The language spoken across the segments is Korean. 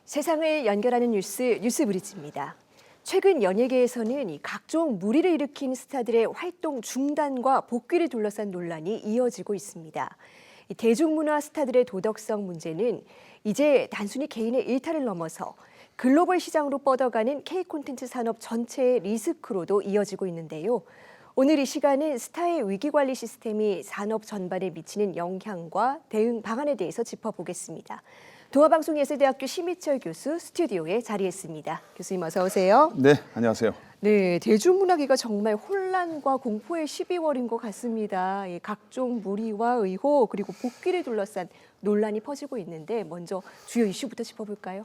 세상을 연결하는 뉴스브리지입니다. 최근 연예계에서는 이 각종 물의를 일으킨 스타들의 활동 중단과 복귀를 둘러싼 논란이 이어지고 있습니다. 이 대중문화 스타들의 도덕성 문제는 이제 단순히 개인의 일탈을 넘어서 글로벌 시장으로 뻗어가는 K 콘텐츠 산업 전체의 리스크로도 이어지고 있는데요. 오늘 이 시간은 스타의 위기관리 시스템이 산업 전반에 미치는 영향과 대응 방안에 대해서 짚어보겠습니다. 동아방송예술대학교 심희철 교수 스튜디오에 자리했습니다. 교수님 어서 오세요. 네, 안녕하세요. 네, 대중문화계가 정말 혼란과 공포의 12월인 것 같습니다. 각종 물의와 의혹 그리고 복귀를 둘러싼 논란이 퍼지고 있는데 먼저 주요 이슈부터 짚어볼까요?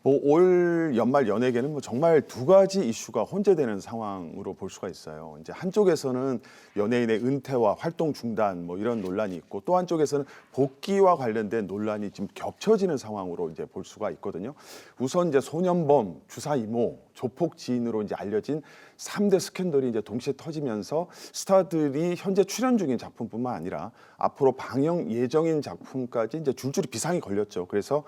올 연말 연예계는 정말 두 가지 이슈가 혼재되는 상황으로 볼 수가 있어요. 이제 한쪽에서는 연예인의 은퇴와 활동 중단 이런 논란이 있고 또 한쪽에서는 복귀와 관련된 논란이 지금 겹쳐지는 상황으로 이제 볼 수가 있거든요. 우선 이제 소년범, 주사 이모, 조폭 지인으로 이제 알려진 3대 스캔들이 이제 동시에 터지면서 스타들이 현재 출연 중인 작품뿐만 아니라 앞으로 방영 예정인 작품까지 이제 줄줄이 비상이 걸렸죠. 그래서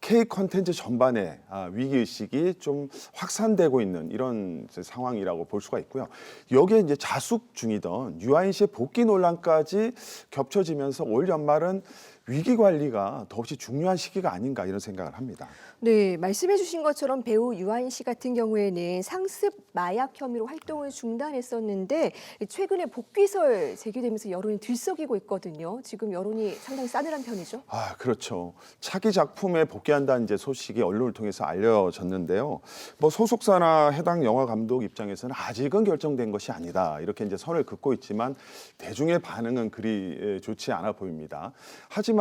K 콘텐츠 전반에 위기의식이 좀 확산되고 있는 이런 상황이라고 볼 수가 있고요. 여기에 이제 자숙 중이던 유아인 씨의 복귀 논란까지 겹쳐지면서 올 연말은 위기 관리가 더없이 중요한 시기가 아닌가 이런 생각을 합니다. 네, 말씀해 주신 것처럼 배우 유아인 씨 같은 경우에는 상습 마약 혐의로 활동을 중단했었는데 최근에 복귀설 제기되면서 여론이 들썩이고 있거든요. 지금 여론이 상당히 싸늘한 편이죠. 그렇죠. 차기 작품에 복귀한다는 이제 소식이 언론을 통해서 알려졌는데요. 소속사나 해당 영화 감독 입장에서는 아직은 결정된 것이 아니다. 이렇게 이제 선을 긋고 있지만 대중의 반응은 그리 좋지 않아 보입니다. 하지만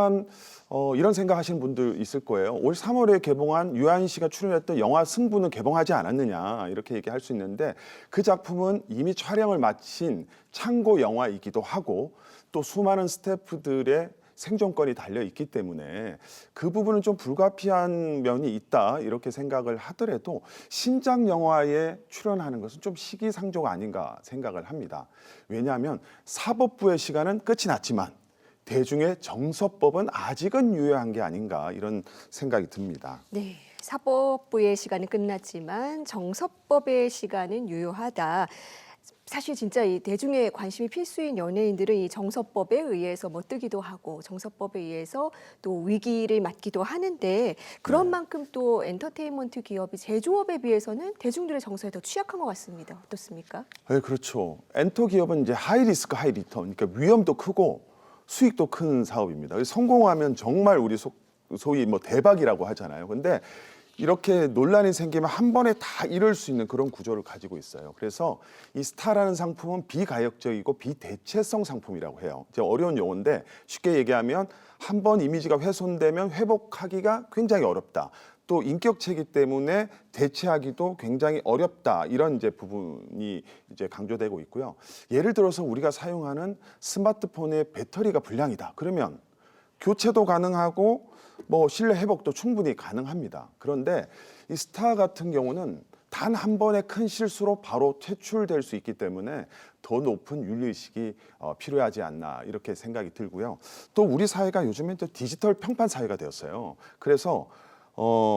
이런 생각하시는 분들 있을 거예요. 올 3월에 개봉한 유아인 씨가 출연했던 영화 승부는 개봉하지 않았느냐 이렇게 얘기할 수 있는데 그 작품은 이미 촬영을 마친 창고 영화이기도 하고 또 수많은 스태프들의 생존권이 달려 있기 때문에 그 부분은 좀 불가피한 면이 있다 이렇게 생각을 하더라도 신작 영화에 출연하는 것은 좀 시기상조가 아닌가 생각을 합니다. 왜냐하면 사법부의 시간은 끝이 났지만 대중의 정서법은 아직은 유효한 게 아닌가 이런 생각이 듭니다. 네, 사법부의 시간은 끝났지만 정서법의 시간은 유효하다. 사실 진짜 이 대중의 관심이 필수인 연예인들은 이 정서법에 의해서 뜨기도 하고 정서법에 의해서 또 위기를 맞기도 하는데 그런 만큼 또 엔터테인먼트 기업이 제조업에 비해서는 대중들의 정서에 더 취약한 것 같습니다. 어떻습니까? 네, 그렇죠. 엔터 기업은 이제 하이 리스크 하이 리턴, 그러니까 위험도 크고 수익도 큰 사업입니다. 성공하면 정말 우리 소위 대박이라고 하잖아요. 근데 이렇게 논란이 생기면 한 번에 다 이룰 수 있는 그런 구조를 가지고 있어요. 그래서 이 스타라는 상품은 비가역적이고 비대체성 상품이라고 해요. 이제 어려운 용어인데 쉽게 얘기하면 한 번 이미지가 훼손되면 회복하기가 굉장히 어렵다. 또 인격체이기 때문에 대체하기도 굉장히 어렵다. 이런 이제 부분이 이제 강조되고 있고요. 예를 들어서 우리가 사용하는 스마트폰의 배터리가 불량이다. 그러면 교체도 가능하고 실내 회복도 충분히 가능합니다. 그런데 이 스타 같은 경우는 단 한 번의 큰 실수로 바로 퇴출될 수 있기 때문에 더 높은 윤리의식이 필요하지 않나 이렇게 생각이 들고요. 또 우리 사회가 요즘엔 또 디지털 평판 사회가 되었어요. 그래서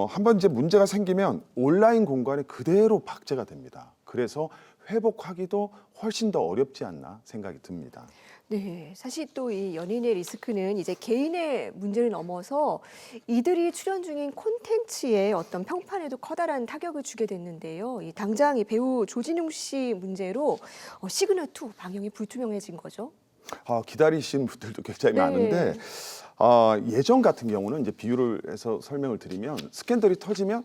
한번 이제 문제가 생기면 온라인 공간에 그대로 박제가 됩니다. 그래서 회복하기도 훨씬 더 어렵지 않나 생각이 듭니다. 네, 사실 또 이 연인의 리스크는 이제 개인의 문제를 넘어서 이들이 출연 중인 콘텐츠의 어떤 평판에도 커다란 타격을 주게 됐는데요. 당장 이 배우 조진웅 씨 문제로 시그널2 방영이 불투명해진 거죠. 기다리신 분들도 굉장히 네. 많은데 예전 같은 경우는 이제 비유를 해서 설명을 드리면 스캔들이 터지면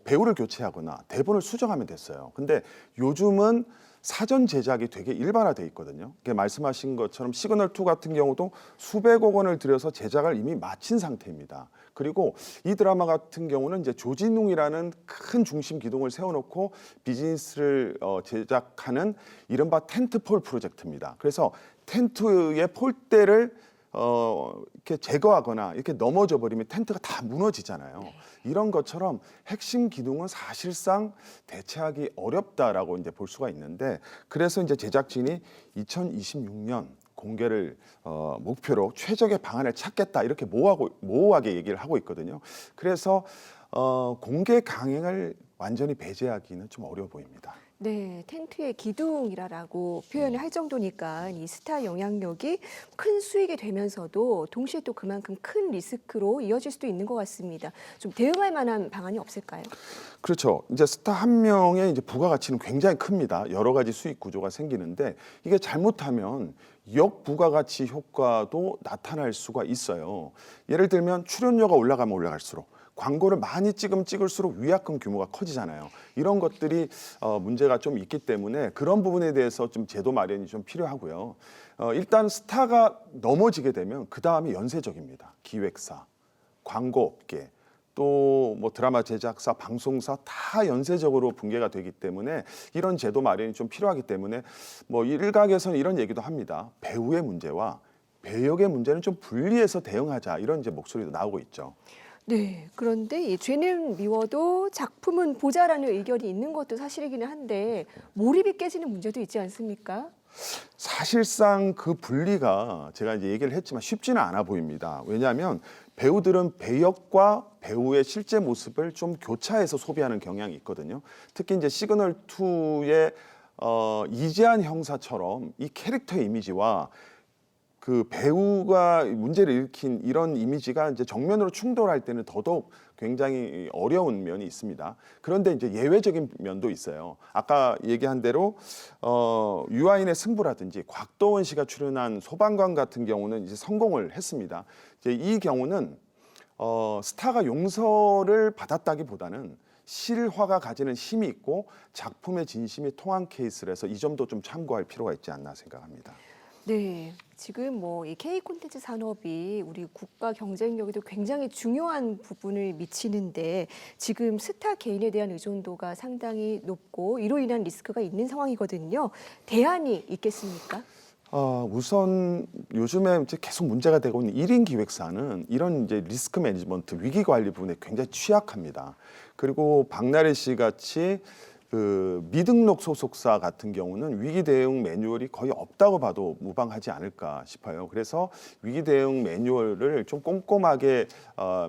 배우를 교체하거나 대본을 수정하면 됐어요. 근데 요즘은 사전 제작이 되게 일반화돼 있거든요. 말씀하신 것처럼 시그널2 같은 경우도 수백억 원을 들여서 제작을 이미 마친 상태입니다. 그리고 이 드라마 같은 경우는 이제 조진웅이라는 큰 중심 기둥을 세워놓고 비즈니스를 제작하는 이른바 텐트폴 프로젝트입니다. 그래서 텐트의 폴대를 이렇게 제거하거나 이렇게 넘어져 버리면 텐트가 다 무너지잖아요. 이런 것처럼 핵심 기둥은 사실상 대체하기 어렵다라고 이제 볼 수가 있는데 그래서 이제 제작진이 2026년 공개를 목표로 최적의 방안을 찾겠다 이렇게 모호하게 얘기를 하고 있거든요. 그래서 공개 강행을 완전히 배제하기는 좀 어려워 보입니다. 네, 텐트의 기둥이라고 표현을 할 정도니까 이 스타 영향력이 큰 수익이 되면서도 동시에 또 그만큼 큰 리스크로 이어질 수도 있는 것 같습니다. 좀 대응할 만한 방안이 없을까요? 그렇죠. 이제 스타 한 명의 이제 부가가치는 굉장히 큽니다. 여러 가지 수익 구조가 생기는데 이게 잘못하면 역부가가치 효과도 나타날 수가 있어요. 예를 들면 출연료가 올라가면 올라갈수록 광고를 많이 찍으면 찍을수록 위약금 규모가 커지잖아요. 이런 것들이 문제가 좀 있기 때문에 그런 부분에 대해서 좀 제도 마련이 좀 필요하고요. 일단 스타가 넘어지게 되면 그 다음이 연쇄적입니다. 기획사, 광고업계, 또 뭐 드라마 제작사, 방송사 다 연쇄적으로 붕괴가 되기 때문에 이런 제도 마련이 좀 필요하기 때문에 뭐 일각에서는 이런 얘기도 합니다. 배우의 문제와 배역의 문제는 좀 분리해서 대응하자 이런 이제 목소리도 나오고 있죠. 네, 그런데 이 죄는 미워도 작품은 보자라는 의견이 있는 것도 사실이기는 한데 몰입이 깨지는 문제도 있지 않습니까? 사실상 그 분리가 제가 이제 얘기를 했지만 쉽지는 않아 보입니다. 왜냐하면 배우들은 배역과 배우의 실제 모습을 좀 교차해서 소비하는 경향이 있거든요. 특히 이제 시그널 2의 이재한 형사처럼 이 캐릭터의 이미지와 그 배우가 문제를 일으킨 이런 이미지가 이제 정면으로 충돌할 때는 더더욱 굉장히 어려운 면이 있습니다. 그런데 이제 예외적인 면도 있어요. 아까 얘기한 대로 유아인의 승부라든지 곽도원 씨가 출연한 소방관 같은 경우는 이제 성공을 했습니다. 이제 이 경우는 스타가 용서를 받았다기보다는 실화가 가지는 힘이 있고 작품의 진심이 통한 케이스라서 이 점도 좀 참고할 필요가 있지 않나 생각합니다. 네, 지금 뭐 이 K 콘텐츠 산업이 우리 국가 경쟁력에도 굉장히 중요한 부분을 미치는데 지금 스타 개인에 대한 의존도가 상당히 높고 이로 인한 리스크가 있는 상황이거든요. 대안이 있겠습니까? 우선 요즘에 이제 계속 문제가 되고 있는 1인 기획사는 이런 이제 리스크 매니지먼트 위기 관리 부분에 굉장히 취약합니다. 그리고 박나래 씨 같이 그 미등록 소속사 같은 경우는 위기 대응 매뉴얼이 거의 없다고 봐도 무방하지 않을까 싶어요. 그래서 위기 대응 매뉴얼을 좀 꼼꼼하게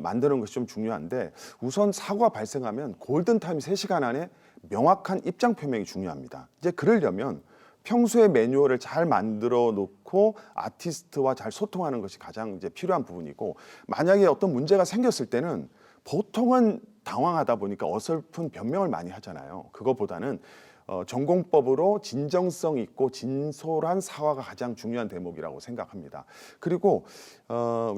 만드는 것이 좀 중요한데 우선 사고가 발생하면 골든타임 3시간 안에 명확한 입장 표명이 중요합니다. 이제 그러려면 평소에 매뉴얼을 잘 만들어 놓고 아티스트와 잘 소통하는 것이 가장 이제 필요한 부분이고 만약에 어떤 문제가 생겼을 때는 보통은 당황하다 보니까 어설픈 변명을 많이 하잖아요. 그거보다는 전공법으로 진정성 있고 진솔한 사과가 가장 중요한 대목이라고 생각합니다. 그리고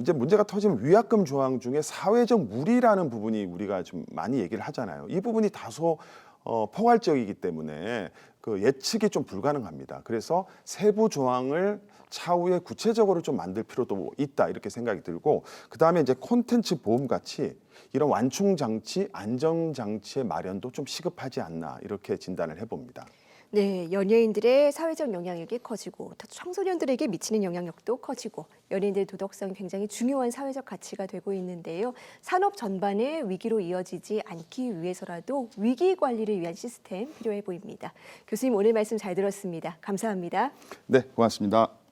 이제 문제가 터지면 위약금 조항 중에 사회적 무리라는 부분이 우리가 좀 많이 얘기를 하잖아요. 이 부분이 다소 포괄적이기 때문에 그 예측이 좀 불가능합니다. 그래서 세부 조항을 차후에 구체적으로 좀 만들 필요도 있다 이렇게 생각이 들고 그다음에 이제 콘텐츠 보험 같이 이런 완충 장치, 안정 장치의 마련도 좀 시급하지 않나 이렇게 진단을 해봅니다. 네, 연예인들의 사회적 영향력이 커지고 또 청소년들에게 미치는 영향력도 커지고 연예인들의 도덕성이 굉장히 중요한 사회적 가치가 되고 있는데요. 산업 전반의 위기로 이어지지 않기 위해서라도 위기 관리를 위한 시스템 필요해 보입니다. 교수님 오늘 말씀 잘 들었습니다. 감사합니다. 네, 고맙습니다.